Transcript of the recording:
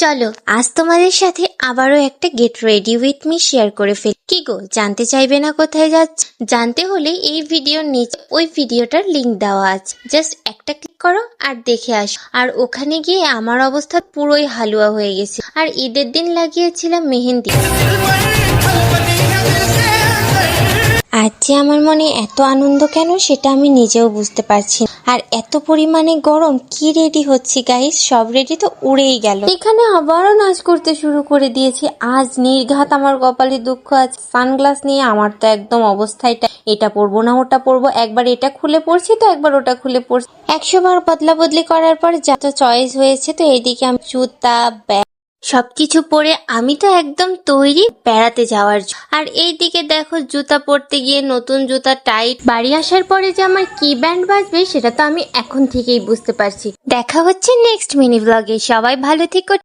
চলো আজ তোমাদের সাথে আবারও একটা get ready with me share করে ফেলি। কি গো, জানতে চাইবে না কোথায় যাচ্ছে? জানতে হলে এই ভিডিওর নিচে ওই ভিডিওটার লিংক দেওয়া আছে, জাস্ট একটা ক্লিক করো আর দেখে আসো। আর ওখানে গিয়ে আমার অবস্থা পুরোই হালুয়া হয়ে গেছে। আর ঈদের দিন লাগিয়েছিলাম মেহেন্দি। আজ যে আমার মনে এত আনন্দ কেন সেটা আমি নিজেও বুঝতে পারছি না। আর এত পরিমাণে গরম, কি রেডি হচ্ছি গাইস, সব রেডি তো উড়েই গেল। এখানে আবারও নাচ করতে শুরু করে দিয়েছি। আজ নির্ঘাত আমার কপালে দুঃখ আছে। সানগ্লাস নিয়ে আমার তো একদম অবস্থাটা, এটা পরবো না ওটা পরবো, একবার এটা খুলে পড়ছি তো একবার ওটা খুলে পড়ছি। 100 বার বদলা বদলি করার পর যা তো চয়েস হয়েছে, তো এইদিকে আমি জুতা ব্যাগ সবকিছু পরে আমি তো একদম তৈরি বেড়াতে যাওয়ার জন্য। আর এইদিকে দেখো, জুতা পরতে গিয়ে নতুন জুতা টাইট। বাড়ি আসার পরে যে আমার কি ব্যান্ড বাজবে সেটা তো আমি এখন থেকেই বুঝতে পারছি। দেখা হচ্ছে নেক্সট মিনি ব্লগে। সবাই ভালো থেকো।